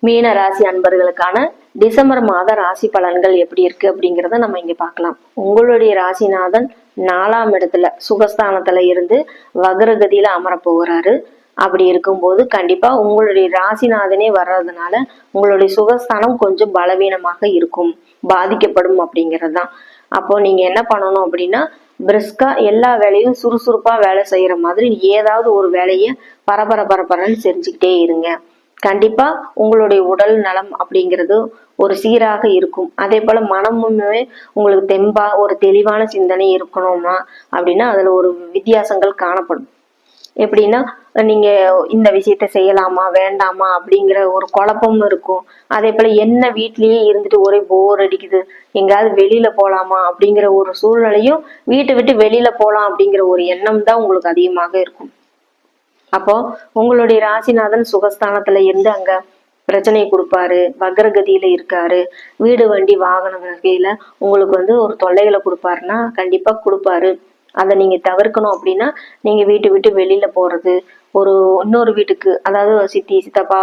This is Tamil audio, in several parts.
மீன ராசி அன்பர்களுக்கான டிசம்பர் மாத ராசி பலன்கள் எப்படி இருக்கு அப்படிங்கிறத நம்ம இங்க பார்க்கலாம். உங்களுடைய ராசிநாதன் 4ஆம் இடத்துல சுகஸ்தானத்துல இருந்து வக்ரகதியில அமர போகிறாரு. அப்படி இருக்கும்போது கண்டிப்பா உங்களுடைய ராசிநாதனே வர்றதுனால உங்களுடைய சுகஸ்தானம் கொஞ்சம் பலவீனமாக இருக்கும், பாதிக்கப்படும் அப்படிங்கிறது தான். அப்போ நீங்க என்ன பண்ணணும் அப்படின்னா, பிரிஸ்கா எல்லா வேலையும் சுறுசுறுப்பா வேலை செய்யற மாதிரி ஏதாவது ஒரு வேலையை பரபரன்னு செஞ்சுக்கிட்டே இருங்க. கண்டிப்பா உங்களுடைய உடல் நலம் அப்படிங்கிறது ஒரு சீராக இருக்கும். அதே போல மனமுமே உங்களுக்கு தெம்பா ஒரு தெளிவான சிந்தனை இருக்கணுமா அப்படின்னா அதுல ஒரு வித்தியாசங்கள் காணப்படும். எப்படின்னா, நீங்க இந்த விஷயத்த செய்யலாமா வேண்டாமா அப்படிங்கிற ஒரு குழப்பமும் இருக்கும். அதே போல என்ன வீட்லயே இருந்துட்டு ஒரே போர் அடிக்குது, எங்காவது வெளியில போலாமா அப்படிங்கிற ஒரு சூழ்நிலையும், வீட்டை விட்டு வெளியில போலாம் அப்படிங்கிற ஒரு எண்ணம் தான் உங்களுக்கு அதிகமாக இருக்கும். அப்போ உங்களுடைய ராசிநாதன் சுகஸ்தானத்துல இருந்து அங்க பிரச்சனையை கொடுப்பாரு, வக்ரகதியில இருக்காரு, வீடு வண்டி வாகன வகையில உங்களுக்கு ஒரு தொல்லைகளை கொடுப்பாருன்னா கண்டிப்பா கொடுப்பாரு. அதை நீங்க தவிர்க்கணும் அப்படின்னா நீங்க வீட்டை விட்டு வெளியில போறது, ஒரு இன்னொரு வீட்டுக்கு, அதாவது சித்தி சித்தப்பா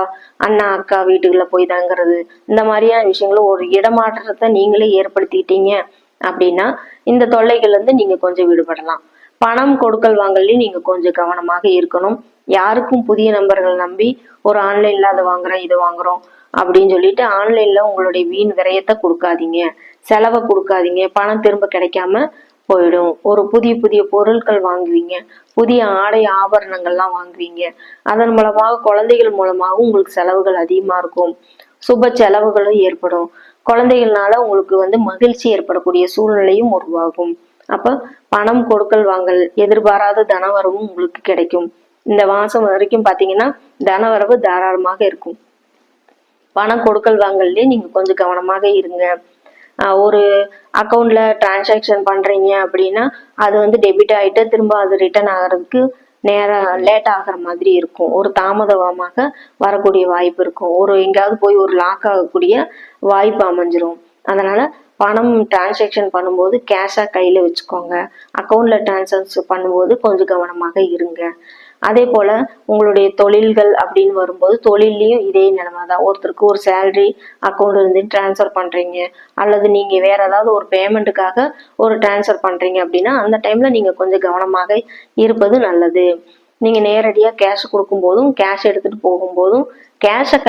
அண்ணா அக்கா வீட்டுக்குள்ள போய் தங்குறது, இந்த மாதிரியான விஷயங்களும் ஒரு இடமாற்றத்தை நீங்களே ஏற்படுத்திட்டீங்க அப்படின்னா இந்த தொல்லைகள்ல இருந்து நீங்க கொஞ்சம் விடுபடலாம். பணம் கொடுக்கல் வாங்கலையும் நீங்க கொஞ்சம் கவனமாக இருக்கணும். யாருக்கும் புதிய நம்பர்கள் நம்பி ஒரு ஆன்லைன்ல அதை வாங்குறோம் இதை வாங்குறோம் அப்படின்னு சொல்லிட்டு ஆன்லைன்ல உங்களுடைய வீண் விரயத்தை கொடுக்காதீங்க, செலவை கொடுக்காதீங்க. பணம் திரும்ப கிடைக்காம போயிடும். ஒரு புதிய பொருட்கள் வாங்குவீங்க, புதிய ஆடை ஆபரணங்கள்லாம் வாங்குவீங்க. அதன் மூலமாக குழந்தைகள் மூலமாக உங்களுக்கு செலவுகள் அதிகமா இருக்கும், சுப செலவுகளும் ஏற்படும். குழந்தைகள்னால உங்களுக்கு மகிழ்ச்சி ஏற்படக்கூடிய சூழ்நிலையும் உருவாகும். அப்ப பணம் கொடுக்கல் வாங்கல், எதிர்பாராத தனவரவும் உங்களுக்கு கிடைக்கும். இந்த மாசம் வரைக்கும் பாத்தீங்கன்னா தனவரவு தாராளமாக இருக்கும். பணம் கொடுக்கல் வாங்கல்லே நீங்க கொஞ்சம் கவனமாக இருங்க. ஒரு அக்கௌண்ட்ல டிரான்சாக்ஷன் பண்றீங்க அப்படின்னா அது டெபிட் ஆயிட்டு திரும்ப அது ரிட்டர்ன் ஆகிறதுக்கு லேட் ஆகிற மாதிரி இருக்கும், ஒரு தாமதமாக வரக்கூடிய வாய்ப்பு இருக்கும், ஒரு எங்கேயாவது போய் ஒரு லாக் ஆகக்கூடிய வாய்ப்பு அமைஞ்சிரும். அதனால பணம் டிரான்சாக்ஷன் பண்ணும்போது கேஷா கையில வச்சுக்கோங்க. அக்கௌண்ட்ல டிரான்சாக்ஷன் பண்ணும்போது கொஞ்சம் கவனமாக இருங்க. அதே போல உங்களுடைய தொழில்கள் அப்படின்னு வரும்போது தொழிலையும் இதே நிலைமை தான். ஒருத்தருக்கு ஒரு சேலரி அக்கௌண்ட் இருந்து டிரான்ஸ்ஃபர் பண்றீங்க, அல்லது நீங்க வேற ஏதாவது ஒரு பேமெண்ட்டுக்காக ஒரு டிரான்ஸ்ஃபர் பண்றீங்க அப்படின்னா அந்த டைம்ல நீங்க கொஞ்சம் கவனமாக இருப்பது நல்லது. நீங்க நேரடியா கேஷ் கொடுக்கும் போதும் கேஷ் எடுத்துட்டு போகும்போதும் கேஷை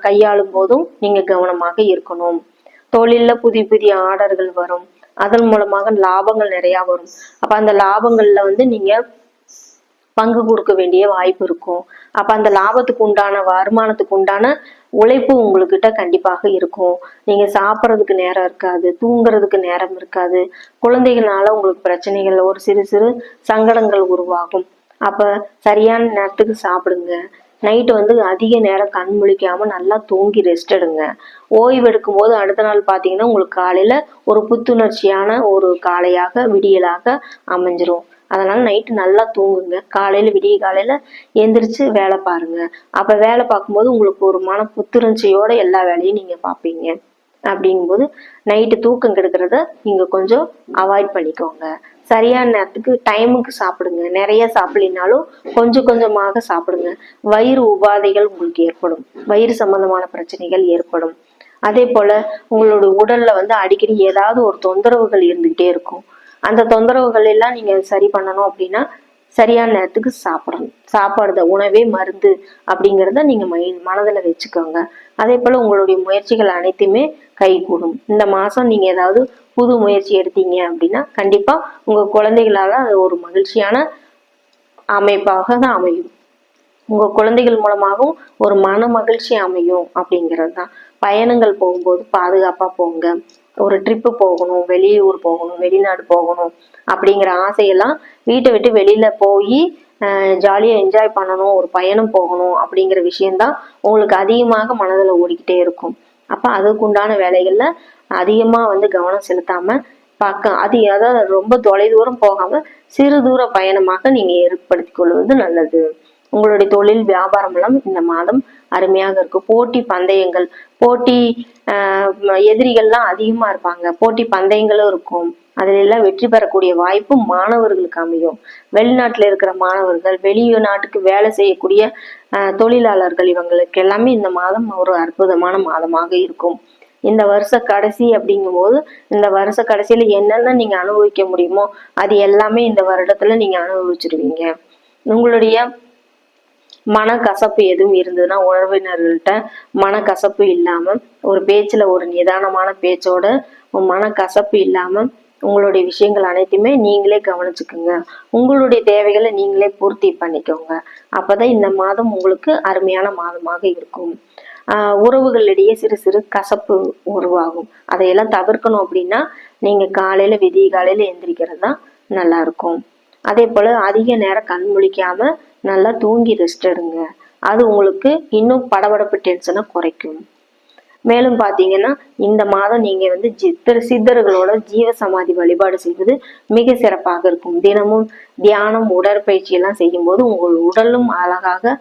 கையாளும் போதும் நீங்க கவனமாக இருக்கணும். தொழில்ல புதிய ஆர்டர்கள் வரும், அதன் மூலமாக லாபங்கள் நிறைய வரும். அப்ப அந்த லாபங்கள்ல நீங்க பங்கு கொடுக்க வேண்டிய வாய்ப்பு இருக்கும். அப்ப அந்த லாபத்துக்கு உண்டான வருமானத்துக்கு உண்டான உழைப்பு உங்ககிட்ட கண்டிப்பாக இருக்கும். நீங்க சாப்பிட்றதுக்கு நேரம் இருக்காது, தூங்குறதுக்கு நேரம் இருக்காது, குழந்தைகளால உங்களுக்கு பிரச்சனைகள், ஒரு சிறு சங்கடங்கள் உருவாகும். அப்ப சரியான நேரத்துக்கு சாப்பிடுங்க. நைட்டு அதிக நேரம் கண் முழிக்காம நல்லா தூங்கி ரெஸ்ட் எடுங்க. ஓய்வு எடுக்கும் போது அடுத்த நாள் பாத்தீங்கன்னா உங்களுக்கு காலையில ஒரு புத்துணர்ச்சியான ஒரு காலையாக விடியலாக அமைஞ்சிரும். அதனால நைட்டு நல்லா தூங்குங்க, காலையில விடிய காலையில எந்திரிச்சு வேலை பாருங்க. அப்ப வேலை பார்க்கும்போது உங்களுக்கு ஒரு மன புத்துணர்ச்சியோட எல்லா வேலையும் நீங்க பார்ப்பீங்க. அப்படிங்கும்போது நைட்டு தூக்கம் கெடுக்கிறத நீங்க கொஞ்சம் அவாய்ட் பண்ணிக்கோங்க. சரியான நேரத்துக்கு டைமுக்கு சாப்பிடுங்க. நிறைய சாப்பிடலினாலும் கொஞ்சமாக சாப்பிடுங்க. வயிறு உபாதைகள் உங்களுக்கு ஏற்படும், வயிறு சம்பந்தமான பிரச்சனைகள் ஏற்படும். அதே போல உங்களோட உடல்ல அடிக்கடி ஏதாவது ஒரு தொந்தரவுகள் இருந்துகிட்டே இருக்கும். அந்த தொந்தரவுகள் எல்லாம் நீங்க சரி பண்ணணும் அப்படின்னா சரியான நேரத்துக்கு சாப்பிடணும். சாப்பாடு உணவே மருந்து அப்படிங்கிறத நீங்க மனதுல வச்சுக்கோங்க. அதே போல உங்களுடைய முயற்சிகள் அனைத்துமே கைகூடும். இந்த மாசம் நீங்க ஏதாவது புது முயற்சி எடுத்தீங்க அப்படின்னா கண்டிப்பா உங்க குழந்தைகளால அது ஒரு மகிழ்ச்சியான அமைப்பாக தான் அமையும். உங்க குழந்தைகள் மூலமாகவும் ஒரு மன மகிழ்ச்சி அமையும் அப்படிங்கிறது தான். பயணங்கள் போகும்போது பாதுகாப்பா போங்க. ஒரு ட்ரிப்பு போகணும், வெளியூர் போகணும், வெளிநாடு போகணும் அப்படிங்கிற ஆசையெல்லாம் வீட்டை விட்டு வெளியில போய் ஜாலியா என்ஜாய் பண்ணணும், ஒரு பயணம் போகணும் அப்படிங்கிற விஷயம்தான் உங்களுக்கு அதிகமாக மனதில் ஓடிக்கிட்டே இருக்கும். அப்ப அதுக்குண்டான வேலைகள்ல அதிகமா கவனம் செலுத்தாம அதாவது ரொம்ப தொலைதூரம் போகாம சிறு தூர பயணமாக நீங்க ஏற்படுத்திக் கொள்வது நல்லது. உங்களுடைய தொழில் வியாபாரம் எல்லாம் இந்த மாதம் அருமையாக இருக்கும். போட்டி பந்தயங்கள், போட்டி எதிரிகள்லாம் அதிகமா இருப்பாங்க, போட்டி பந்தயங்களும் இருக்கும். அதுல எல்லாம் வெற்றி பெறக்கூடிய வாய்ப்பு மாணவர்களுக்கு அமையும். வெளிநாட்டுல இருக்கிற மாணவர்கள், வெளிநாட்டுக்கு வேலை செய்யக்கூடிய தொழிலாளர்கள், இவங்களுக்கு எல்லாமே இந்த மாதம் ஒரு அற்புதமான மாதமாக இருக்கும். இந்த வருஷ கடைசி அப்படிங்கும் போது இந்த வருஷ கடைசியில என்னென்ன நீங்க அனுபவிக்க முடியுமோ அது எல்லாமே இந்த வருடத்துல நீங்க அனுபவிச்சிருவீங்க. உங்களுடைய மனக்கசப்பு எதுவும் இருந்ததுன்னா உறவினர்கள்ட்ட மனக்கசப்பு இல்லாம ஒரு பேச்சுல ஒரு நிதானமான பேச்சோட மனக்கசப்பு இல்லாம உங்களுடைய விஷயங்கள் அனைத்துமே நீங்களே கவனிச்சுக்குங்க. உங்களுடைய தேவைகளை நீங்களே பூர்த்தி பண்ணிக்கோங்க. அப்பதான் இந்த மாதம் உங்களுக்கு அருமையான மாதமாக இருக்கும். உறவுகளிடையே சிறு சிறு கசப்பு உருவாகும். அதையெல்லாம் தவிர்க்கணும் அப்படின்னா நீங்க காலையில விடிய காலையில எந்திரிக்கிறது தான் நல்லா இருக்கும். அதே போல அதிக நேரம் கண் முழிக்காம நல்லா தூங்கி ரெஸ்ட் எடுங்க. அது உங்களுக்கு இன்னும் படபடப்பு டென்ஷனை குறைக்கும். மேலும் பாத்தீங்கன்னா இந்த மாதம் நீங்க வந்து சித்தர்களோட ஜீவ சமாதி வழிபாடு செய்வது மிக சிறப்பாக இருக்கும். தினமும் தியானம் உடற்பயிற்சி எல்லாம் செய்யும் போது உங்கள் உடலும் அழகாக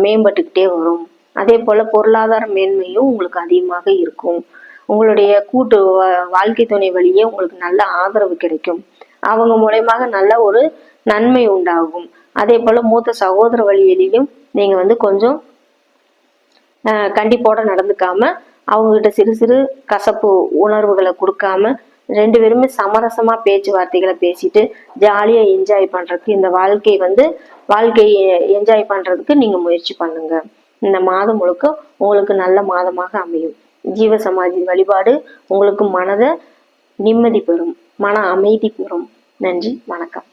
மேம்பட்டுக்கிட்டே வரும். அதே போல பொருளாதார மேன்மையும் உங்களுக்கு அதிகமாக இருக்கும். உங்களுடைய கூட்டு வாழ்க்கை துணை வழியே உங்களுக்கு நல்ல ஆதரவு கிடைக்கும். அவங்க மூலயமாக நல்ல ஒரு நன்மை உண்டாகும். அதே போல மூத்த சகோதர வழியிலையும் நீங்க வந்து கொஞ்சம் கண்டிப்போட நடந்துக்காம அவங்ககிட்ட சிறு சிறு கசப்பு உணர்வுகளை கொடுக்காம 2 பேருமே சமரசமா பேச்சுவார்த்தைகளை பேசிட்டு ஜாலியா என்ஜாய் பண்றதுக்கு இந்த வாழ்க்கையை என்ஜாய் பண்றதுக்கு நீங்க முயற்சி பண்ணுங்க. இந்த மாதம் முழுக்க உங்களுக்கு நல்ல மாதமாக அமையும். ஜீவ சமாதி வழிபாடு உங்களுக்கு மனதை நிம்மதி பெறும், மன அமைதி பெறும். நன்றி, வணக்கம்.